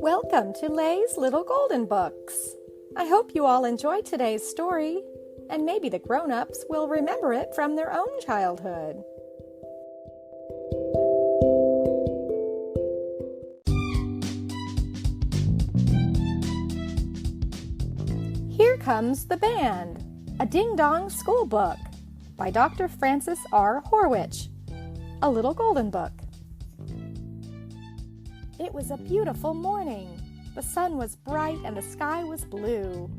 Welcome to Lay's Little Golden Books. I hope you all enjoyed today's story, and maybe the grown-ups will remember it from their own childhood. Here Comes the Band, a ding-dong school book by Dr. Francis R. Horwich, a little golden book. It was a beautiful morning. The sun was bright and the sky was blue.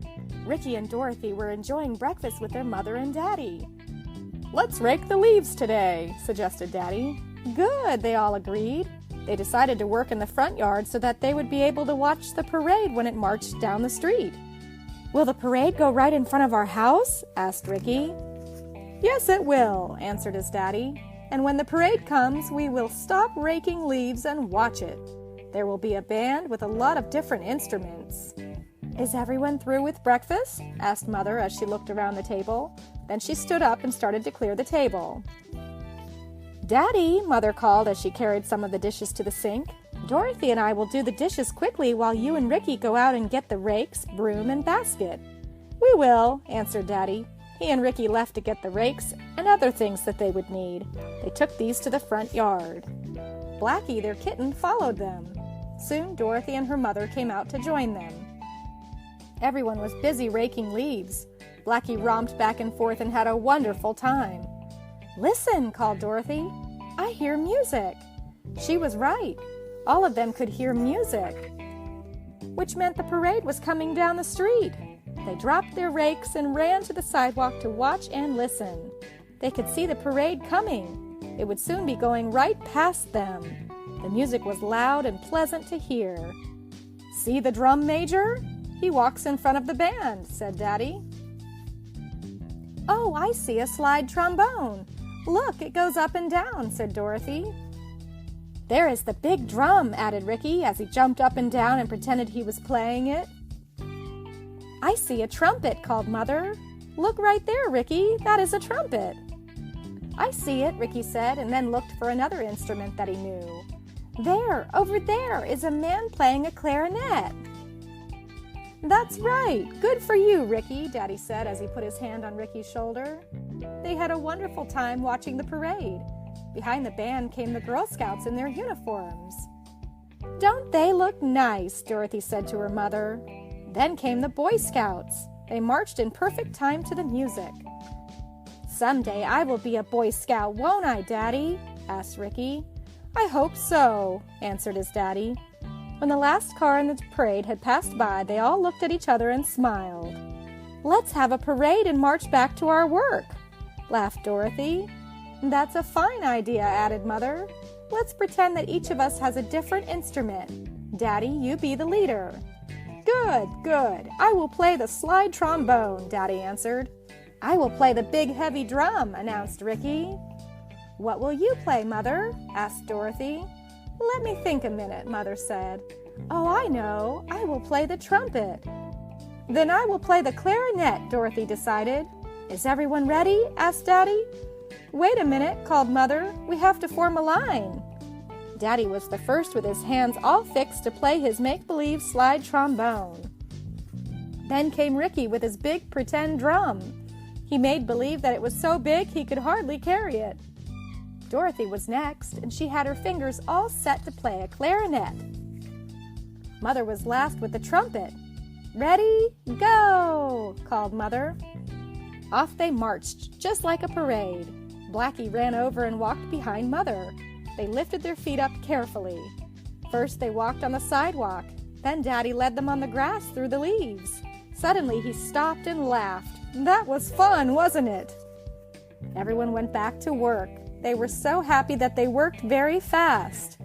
Ricky and Dorothy were enjoying breakfast with their mother and Daddy. "Let's rake the leaves today," suggested Daddy. "Good," they all agreed. They decided to work in the front yard so that they would be able to watch the parade when it marched down the street. "Will the parade go right in front of our house?" asked Ricky. "Yes, it will," answered his daddy. "And when the parade comes, we will stop raking leaves and watch it. There will be a band with a lot of different instruments." "Is everyone through with breakfast?" asked Mother as she looked around the table. Then she stood up and started to clear the table. "Daddy," Mother called as she carried some of the dishes to the sink. "Dorothy and I will do the dishes quickly while you and Ricky go out and get the rakes, broom, and basket." "We will," answered Daddy. He and Ricky left to get the rakes and other things that they would need. They took these to the front yard. Blackie, their kitten, followed them. Soon Dorothy and her mother came out to join them. Everyone was busy raking leaves. Blackie romped back and forth and had a wonderful time. "Listen," called Dorothy. "I hear music." She was right. All of them could hear music, which meant the parade was coming down the street. They dropped their rakes and ran to the sidewalk to watch and listen. They could see the parade coming. It would soon be going right past them. The music was loud and pleasant to hear. "See the drum major? He walks in front of the band," said Daddy. "Oh, I see a slide trombone. Look, it goes up and down," said Dorothy. "There is the big drum," added Ricky as he jumped up and down and pretended he was playing it. "I see a trumpet," called Mother. "Look right there, Ricky. That is a trumpet." "I see it," Ricky said, and then looked for another instrument that he knew. "There, over there, is a man playing a clarinet." "That's right. Good for you, Ricky," Daddy said as he put his hand on Ricky's shoulder. They had a wonderful time watching the parade. Behind the band came the Girl Scouts in their uniforms. "Don't they look nice?" Dorothy said to her mother. Then came the Boy Scouts. They marched in perfect time to the music. "Someday I will be a Boy Scout, won't I, Daddy?" asked Ricky. "I hope so," answered his daddy. When the last car in the parade had passed by, they all looked at each other and smiled. "Let's have a parade and march back to our work," laughed Dorothy. "That's a fine idea," added Mother. "Let's pretend that each of us has a different instrument. Daddy, you be the leader." "Good, good. I will play the slide trombone," Daddy answered. "I will play the big heavy drum," announced Ricky. "What will you play, Mother?" asked Dorothy. "Let me think a minute," Mother said. "Oh, I know. I will play the trumpet." "Then I will play the clarinet," Dorothy decided. "Is everyone ready?" asked Daddy. "Wait a minute," called Mother. "We have to form a line." Daddy was the first with his hands all fixed to play his make-believe slide trombone. Then came Ricky with his big pretend drum. He made believe that it was so big he could hardly carry it. Dorothy was next, and she had her fingers all set to play a clarinet. Mother was last with the trumpet. "Ready, go!" called Mother. Off they marched, just like a parade. Blackie ran over and walked behind Mother. They lifted their feet up carefully. First they walked on the sidewalk. Then Daddy led them on the grass through the leaves. Suddenly he stopped and laughed. That was fun, wasn't it? Everyone went back to work. They were so happy that they worked very fast.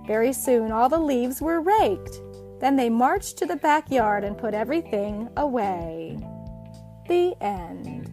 Very soon all the leaves were raked. Then they marched to the backyard and put everything away. The end.